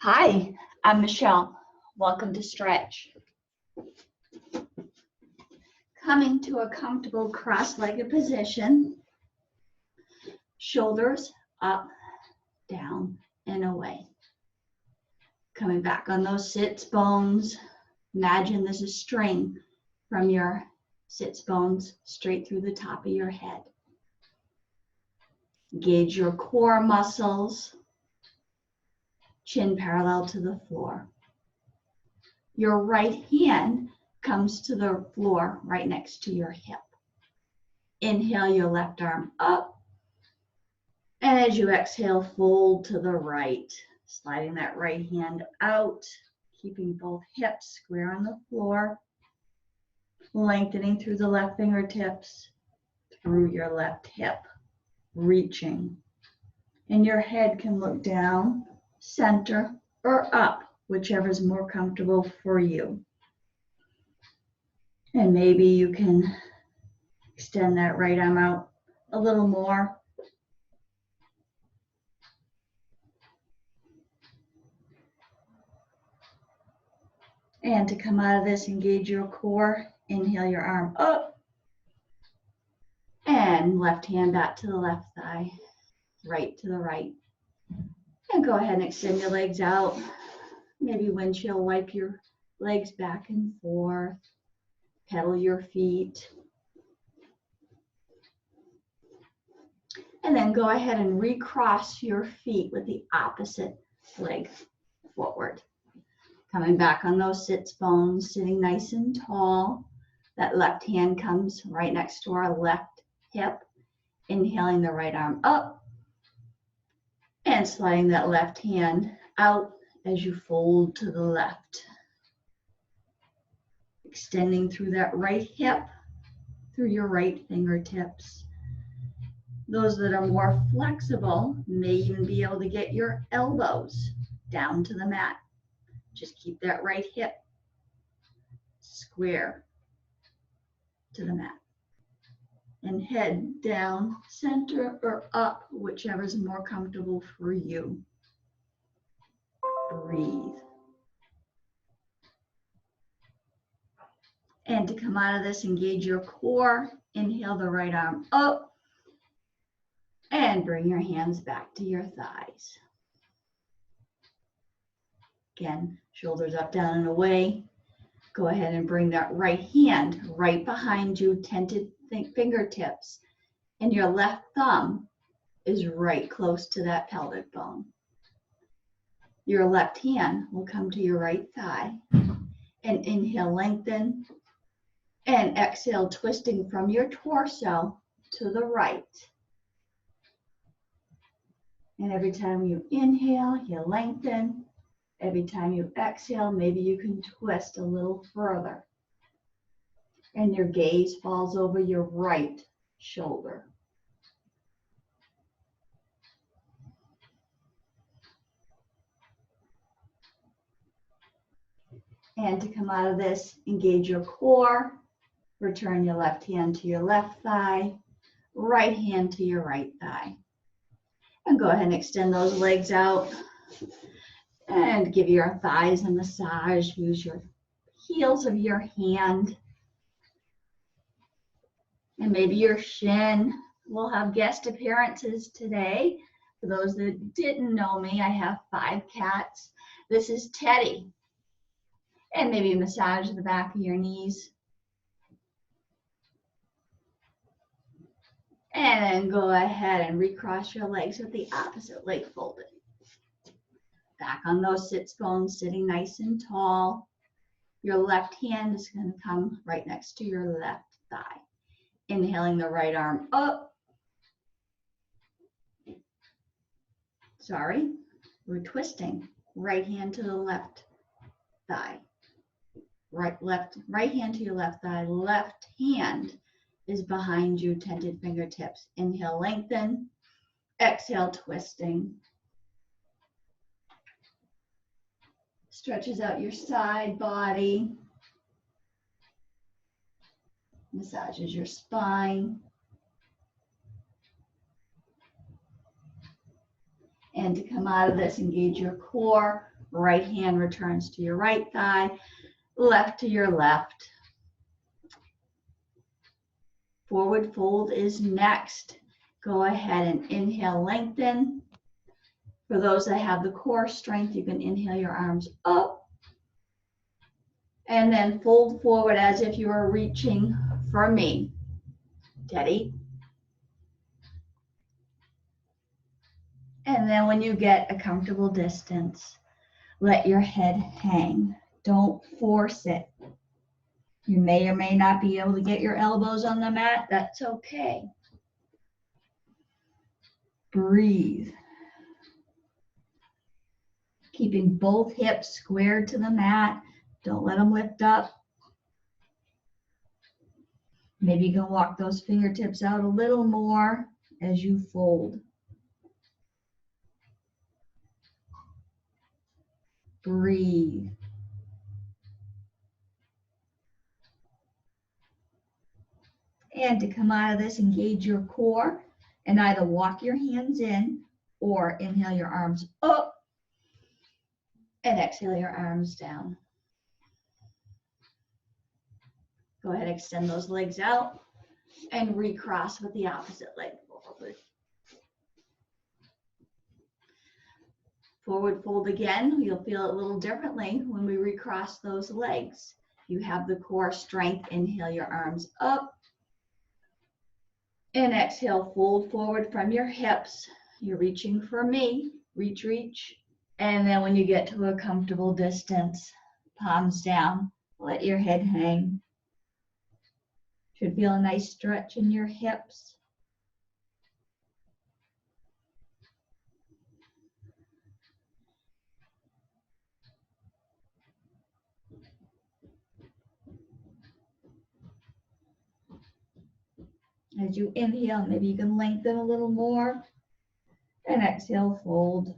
Hi, I'm Michelle. Welcome to Stretch. Coming to a comfortable cross-legged position, shoulders up, down, and away. Coming back on those sits bones. Imagine there's a string from your sits bones straight through the top of your head. Engage your core muscles, chin parallel to the floor. Your right hand comes to the floor right next to your hip. Inhale your left arm up, and as you exhale, fold to the right, sliding that right hand out, keeping both hips square on the floor, lengthening through the left fingertips, through your left hip, reaching. And your head can look down, center, or up, whichever is more comfortable for you. And maybe you can extend that right arm out a little more. And to come out of this, engage your core. Inhale your arm up. And left hand back to the left thigh, right to the right. And go ahead and extend your legs out. Maybe windshield wipe your legs back and forth. Pedal your feet. And then go ahead and recross your feet with the opposite leg forward. Coming back on those sits bones, sitting nice and tall. That left hand comes right next to our left hip. Inhaling the right arm up. And sliding that left hand out as you fold to the left. Extending through that right hip, through your right fingertips. Those that are more flexible may even be able to get your elbows down to the mat. Just keep that right hip square to the mat. And head down, center, or up, whichever is more comfortable for you. Breathe. And to come out of this, engage your core. Inhale the right arm up. And bring your hands back to your thighs. Again, shoulders up, down, and away. Go ahead and bring that right hand right behind you, tented fingertips. And your left thumb is right close to that pelvic bone. Your left hand will come to your right thigh. And inhale, lengthen. And exhale, twisting from your torso to the right. And every time you inhale, you lengthen. Every time you exhale, maybe you can twist a little further. And your gaze falls over your right shoulder. And to come out of this, engage your core. Return your left hand to your left thigh. Right hand to your right thigh. And go ahead and extend those legs out. And give your thighs a massage. Use your heels of your hand. And maybe your shin. We'll have guest appearances today. For those that didn't know me, I have 5 cats. This is Teddy. And maybe massage the back of your knees. And then go ahead and recross your legs with the opposite leg folded. Back on those sits bones, sitting nice and tall. Your left hand is going to come right next to your left thigh. Inhaling the right arm up. Sorry, we're twisting. Right hand to the left thigh. Right hand to your left thigh. Left hand is behind you, tented fingertips. Inhale, lengthen. Exhale, twisting. Stretches out your side body. Massages your spine. And to come out of this, engage your core. Right hand returns to your right thigh, left to your left. Forward fold is next. Go ahead and inhale, lengthen. For those that have the core strength, you can inhale your arms up and then fold forward as if you are reaching for me. Teddy. And then when you get a comfortable distance, let your head hang. Don't force it. You may or may not be able to get your elbows on the mat. That's okay. Breathe. Keeping both hips squared to the mat. Don't let them lift up. Maybe you can walk those fingertips out a little more as you fold. Breathe. And to come out of this, engage your core and either walk your hands in or inhale your arms up and exhale your arms down. Go ahead, extend those legs out and recross with the opposite leg forward. Forward fold again. You'll feel it a little differently when we recross those legs. You have the core strength. Inhale your arms up and exhale, fold forward from your hips. You're reaching for me. Reach, reach. And then when you get to a comfortable distance, palms down, let your head hang. Should feel a nice stretch in your hips. As you inhale, maybe you can lengthen a little more. And exhale, fold.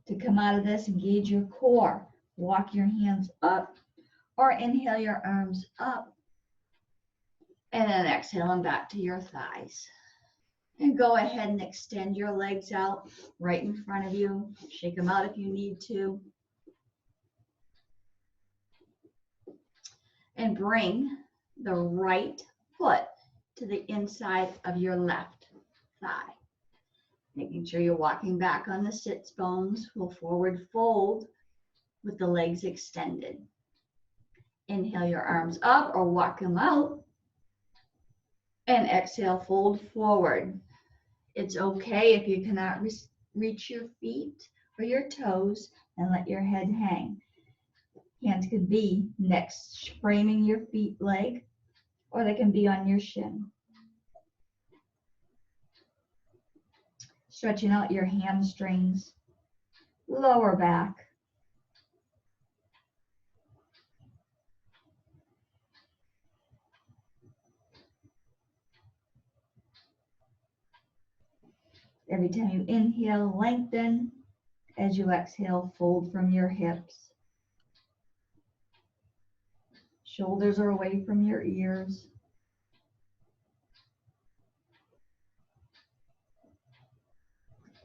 To come out of this, engage your core. Walk your hands up or inhale your arms up. And then exhale them back to your thighs. And go ahead and extend your legs out right in front of you. Shake them out if you need to. And bring the right foot to the inside of your left thigh. Making sure you're walking back on the sits bones. We'll forward fold with the legs extended. Inhale your arms up or walk them out. And exhale, fold forward. It's okay if you cannot reach your feet or your toes and let your head hang. Hands could be next, framing your feet leg, or they can be on your shin. Stretching out your hamstrings, lower back. Every time you inhale, lengthen. As you exhale, fold from your hips. Shoulders are away from your ears.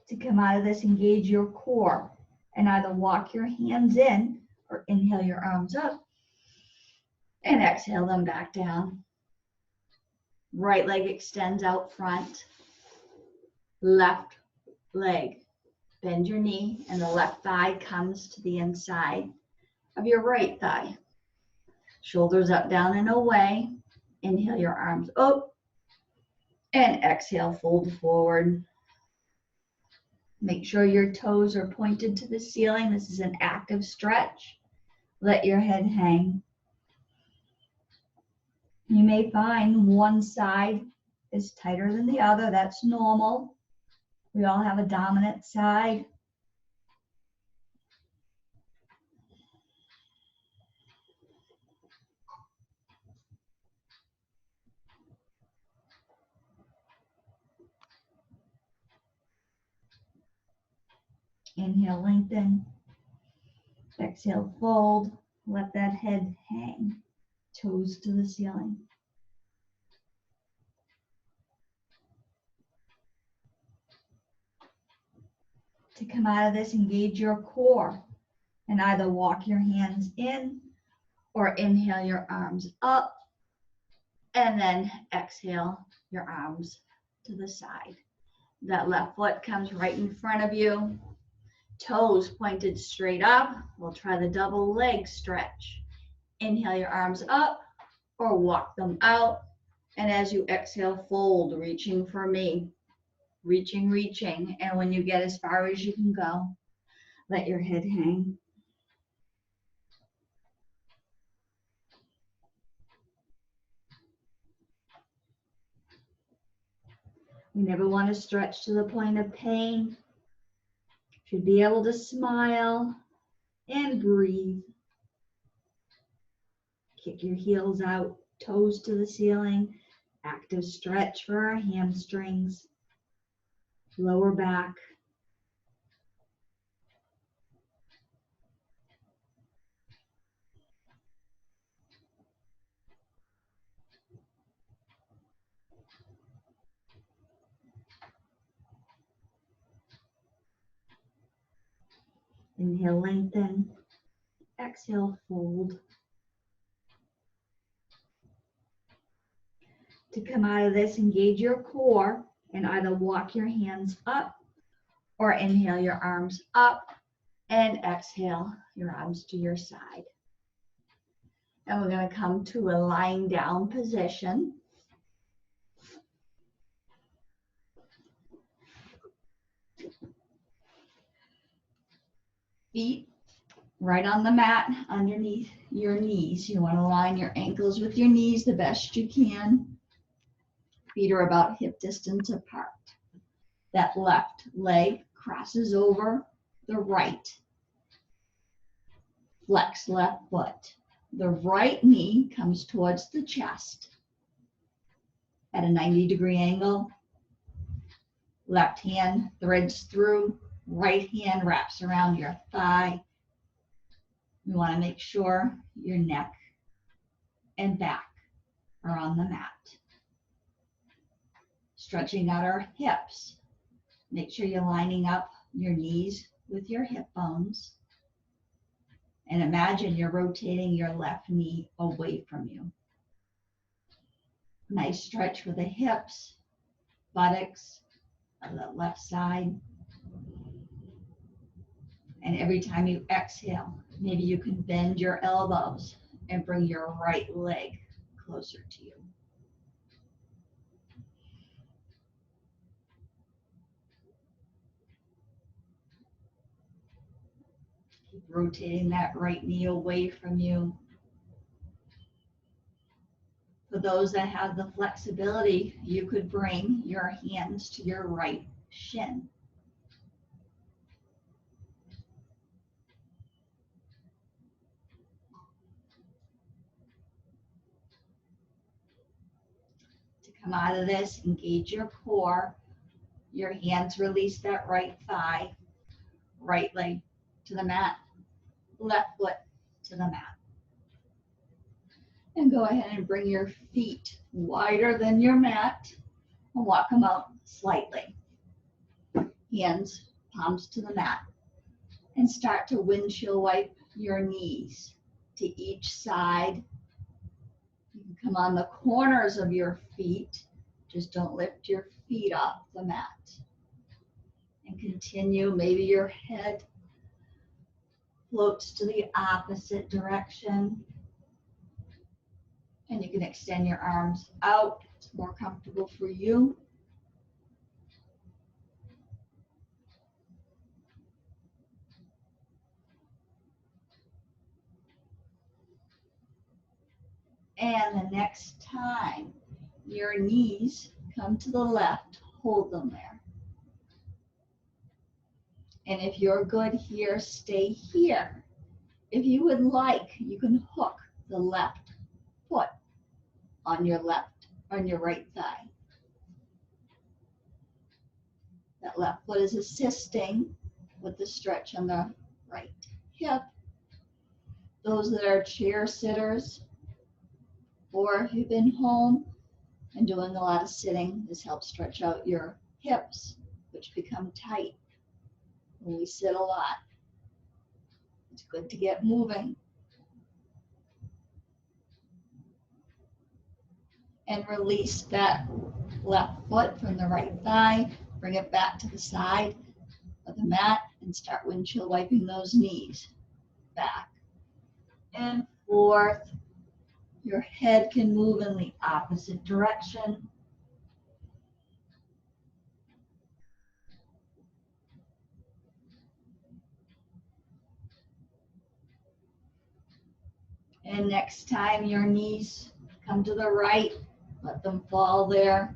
To come out of this, engage your core and either walk your hands in or inhale your arms up and exhale them back down. Right leg extends out front. Left leg, bend your knee, and the left thigh comes to the inside of your right thigh. Shoulders up, down, and away. Inhale your arms up, and exhale, fold forward. Make sure your toes are pointed to the ceiling. This is an active stretch. Let your head hang. You may find one side is tighter than the other. That's normal. We all have a dominant side. Inhale, lengthen. Exhale, fold. Let that head hang. Toes to the ceiling. To come out of this, engage your core and either walk your hands in or inhale your arms up and then exhale your arms to the side. That left foot comes right in front of you. Toes pointed straight up. We'll try the double leg stretch. Inhale your arms up or walk them out. And as you exhale, fold, reaching for me. Reaching, reaching. And when you get as far as you can go, let your head hang. We never want to stretch to the point of pain. Should be able to smile and breathe. Kick your heels out, toes to the ceiling. Active stretch for our hamstrings, lower back. Inhale, lengthen. Exhale, fold. To come out of this, engage your core and either walk your hands up or inhale your arms up and exhale your arms to your side. And we're going to come to a lying down position. Feet right on the mat underneath your knees. You want to line your ankles with your knees the best you can. Feet are about hip distance apart. That left leg crosses over the right. Flex left foot. The right knee comes towards the chest at a 90-degree angle. Left hand threads through. Right hand wraps around your thigh. You want to make sure your neck and back are on the mat. Stretching out our hips. Make sure you're lining up your knees with your hip bones. And imagine you're rotating your left knee away from you. Nice stretch for the hips, buttocks, on the left side. And every time you exhale, maybe you can bend your elbows and bring your right leg closer to you. Keep rotating that right knee away from you. For those that have the flexibility, you could bring your hands to your right shin. To come out of this, engage your core. Your hands release that right thigh, right leg to the mat, left foot to the mat. And go ahead and bring your feet wider than your mat and walk them out slightly. Hands, palms to the mat. And start to windshield wipe your knees to each side. You can come on the corners of your feet. Just don't lift your feet off the mat. And continue, maybe your head floats to the opposite direction. And you can extend your arms out. It's more comfortable for you. And the next time your knees come to the left, hold them there. And if you're good here, stay here. If you would like, you can hook the left foot on your right thigh. That left foot is assisting with the stretch on the right hip. Those that are chair sitters, or if you've been home and doing a lot of sitting, this helps stretch out your hips, which become tight. We sit a lot. It's good to get moving. And release that left foot from the right thigh. Bring it back to the side of the mat and start windshield wiping those knees. Back and forth. Your head can move in the opposite direction. And next time your knees come to the right, let them fall there.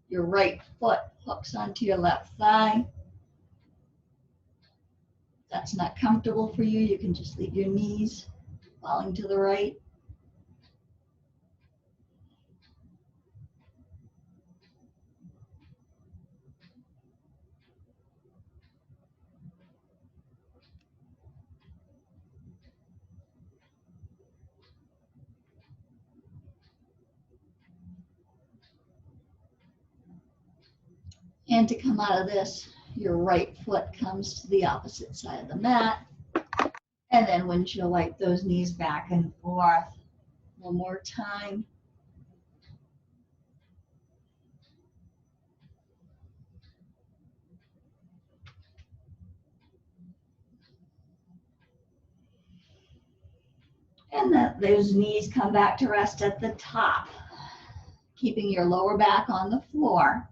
Your right foot hooks onto your left thigh. If that's not comfortable for you, you can just leave your knees falling to the right. And to come out of this, your right foot comes to the opposite side of the mat. And then windshield wipe those knees back and forth. One more time. And then those knees come back to rest at the top, keeping your lower back on the floor.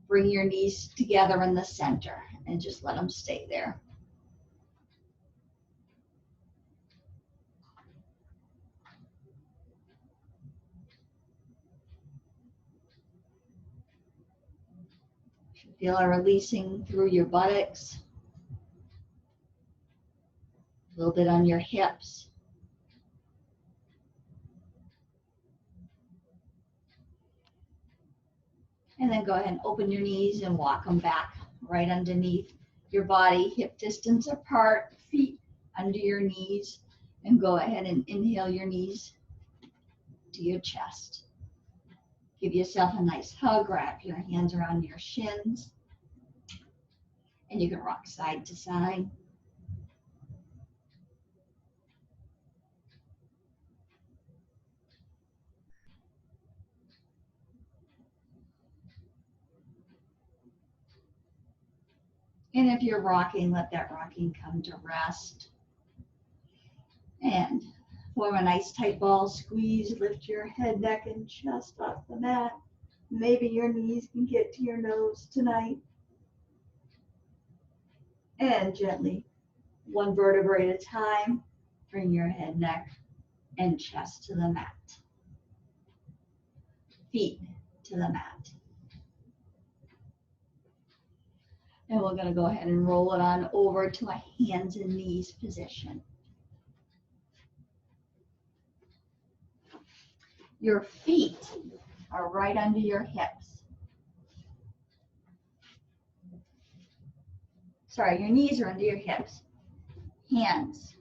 Bring your knees together in the center and just let them stay there. Feel it releasing through your buttocks, a little bit on your hips. And then go ahead and open your knees and walk them back right underneath your body, hip distance apart, feet under your knees. And go ahead and inhale your knees to your chest. Give yourself a nice hug, wrap your hands around your shins. And you can rock side to side. And if you're rocking, let that rocking come to rest. And form a nice tight ball squeeze. Lift your head, neck, and chest off the mat. Maybe your knees can get to your nose tonight. And gently, one vertebrae at a time, bring your head, neck, and chest to the mat. Feet to the mat. And we're going to go ahead and roll it on over to a hands and knees position. Your feet are right under your hips. Sorry, your knees are under your hips. Hands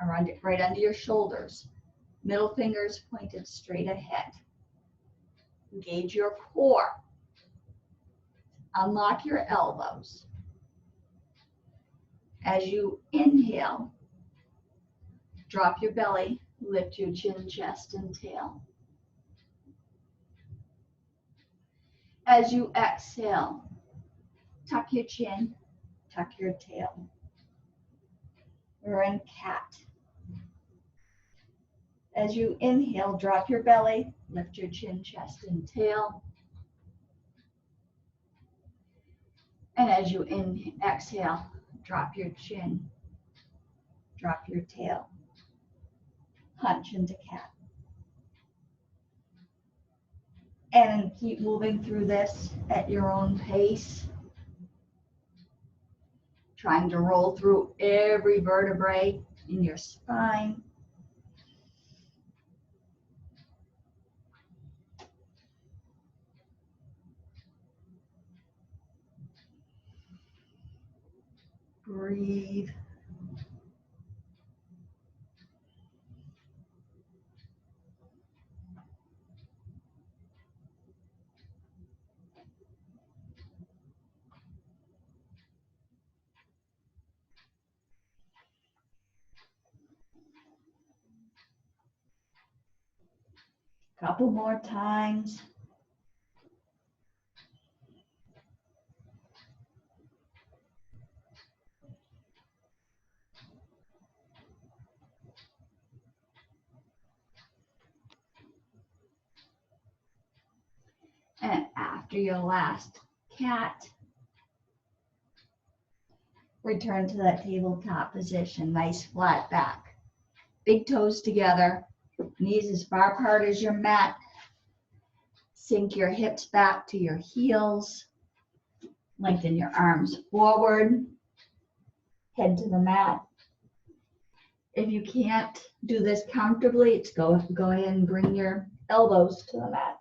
are right under your shoulders. Middle fingers pointed straight ahead. Engage your core. Unlock your elbows. As you inhale, drop your belly, lift your chin, chest, and tail. As you exhale, tuck your chin, tuck your tail. We're in cat. As you inhale, drop your belly, lift your chin, chest, and tail. And as you exhale, drop your chin, drop your tail. Hunch into cat. And keep moving through this at your own pace. Trying to roll through every vertebrae in your spine. Breathe. Couple more times. And after your last cat, return to that tabletop position, nice flat back. Big toes together, knees as far apart as your mat. Sink your hips back to your heels. Lengthen your arms forward, head to the mat. If you can't do this comfortably, go ahead and bring your elbows to the mat.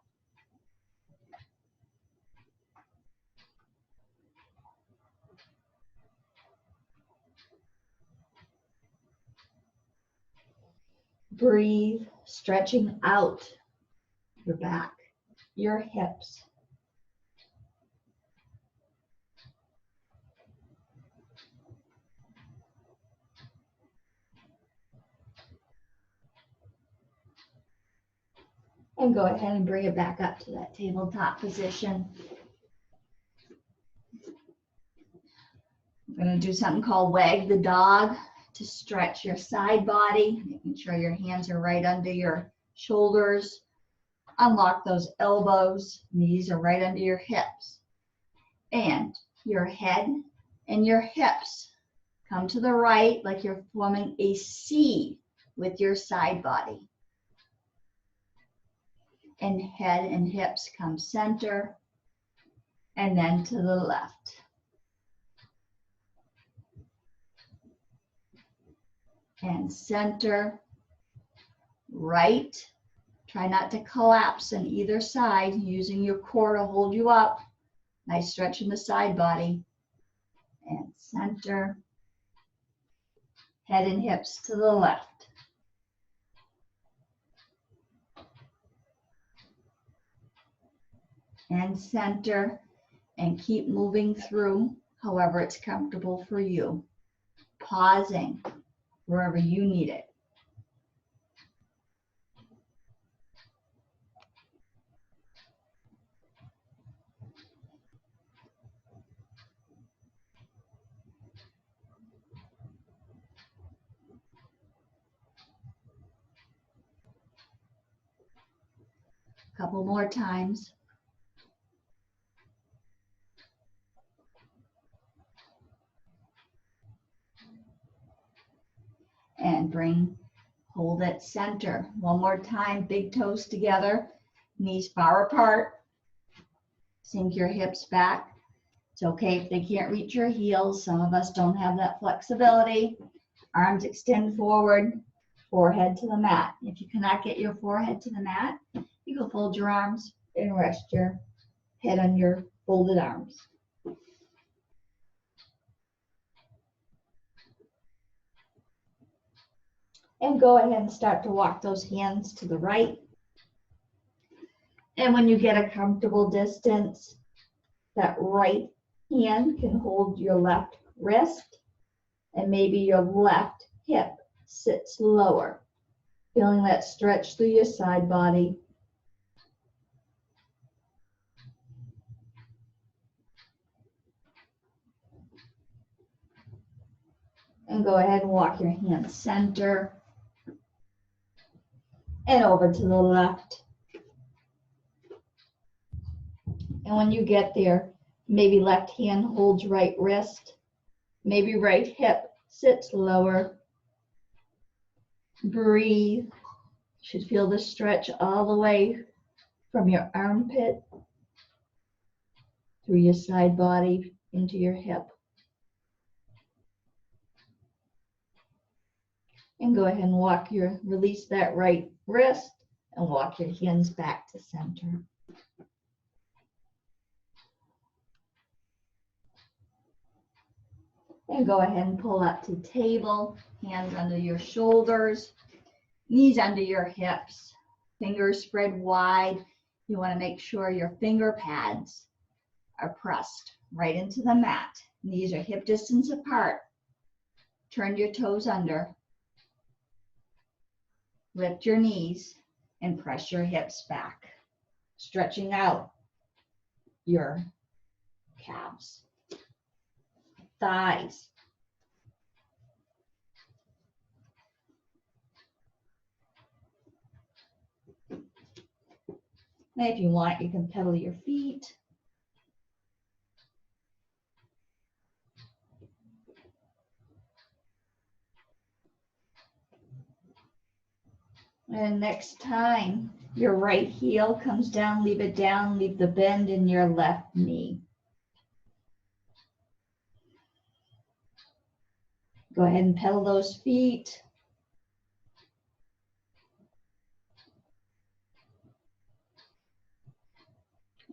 Breathe, stretching out your back, your hips. And go ahead and bring it back up to that tabletop position. We're going to do something called wag the dog to stretch your side body, making sure your hands are right under your shoulders. Unlock those elbows, knees are right under your hips. And your head and your hips come to the right like you're forming a C with your side body. And head and hips come center and then to the left. And center, right. Try not to collapse on either side, using your core to hold you up. Nice stretch in the side body. And center, head and hips to the left. And center, and keep moving through however it's comfortable for you. Pausing wherever you need it. Couple more times. And hold it center. One more time, big toes together, knees far apart. Sink your hips back. It's okay if they can't reach your heels. Some of us don't have that flexibility. Arms extend forward, forehead to the mat. If you cannot get your forehead to the mat, you can fold your arms and rest your head on your folded arms. And go ahead and start to walk those hands to the right. And when you get a comfortable distance, that right hand can hold your left wrist, and maybe your left hip sits lower, feeling that stretch through your side body. And go ahead and walk your hands center and over to the left. And when you get there, maybe left hand holds right wrist, maybe right hip sits lower. Breathe. You should feel the stretch all the way from your armpit through your side body into your hip. And go ahead and release that right wrist and walk your hands back to center. And go ahead and pull up to table, hands under your shoulders, knees under your hips, fingers spread wide. You want to make sure your finger pads are pressed right into the mat. Knees are hip distance apart. Turn your toes under. Lift your knees and press your hips back, stretching out your calves, thighs. And if you want, you can pedal your feet. And next time your right heel comes down, leave it down, leave the bend in your left knee. Go ahead and pedal those feet.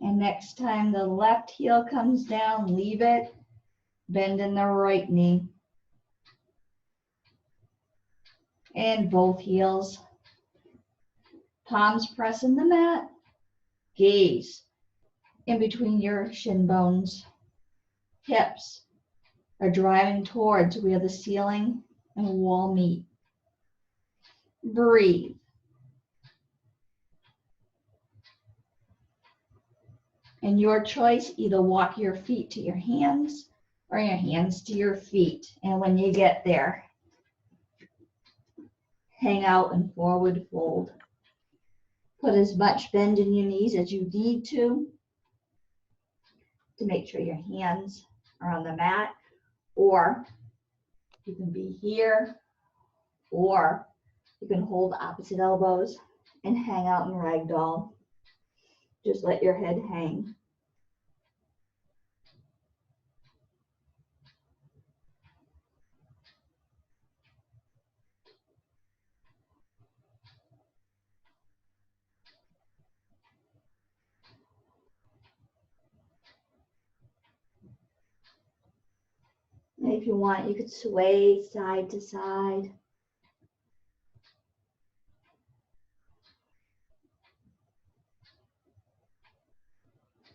And next time the left heel comes down, leave it, bend in the right knee. And both heels. Palms press in the mat. Gaze in between your shin bones. Hips are driving towards where the ceiling and wall meet. Breathe. And your choice, either walk your feet to your hands or your hands to your feet. And when you get there, hang out and forward fold. Put as much bend in your knees as you need to make sure your hands are on the mat, or you can be here, or you can hold opposite elbows and hang out in ragdoll. Just let your head hang. And if you want, you could sway side to side.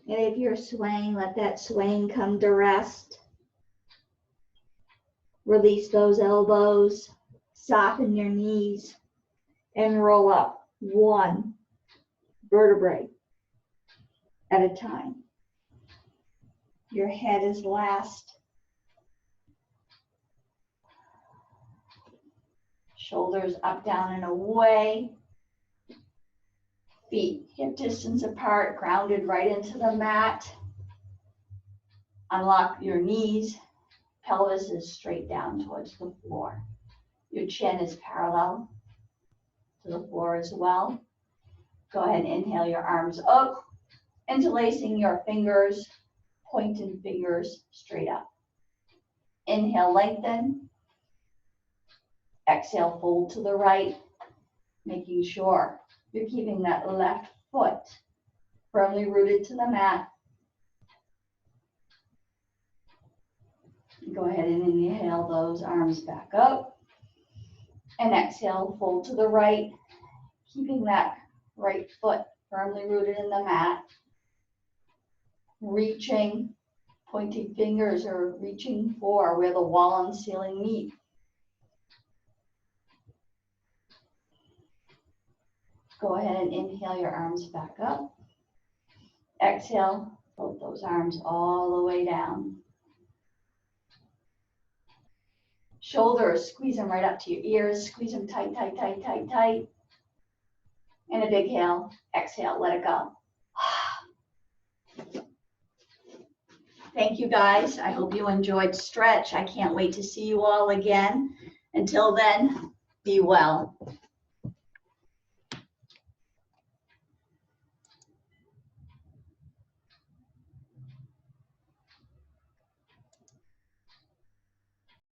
And if you're swaying, let that swaying come to rest. Release those elbows, soften your knees, and roll up one vertebrae at a time. Your head is last. Shoulders up, down, and away. Feet hip distance apart, grounded right into the mat. Unlock your knees. Pelvis is straight down towards the floor. Your chin is parallel to the floor as well. Go ahead and inhale your arms up, interlacing your fingers, pointed fingers straight up. Inhale, lengthen. Exhale, fold to the right, making sure you're keeping that left foot firmly rooted to the mat. Go ahead and inhale those arms back up. And exhale, fold to the right, keeping that right foot firmly rooted in the mat. Reaching, pointing fingers or reaching for where the wall and ceiling meet. Go ahead and inhale your arms back up. Exhale, float those arms all the way down. Shoulders, squeeze them right up to your ears. Squeeze them tight, tight, tight, tight, tight. And a big inhale. Exhale, let it go. Thank you, guys. I hope you enjoyed Stretch. I can't wait to see you all again. Until then, be well.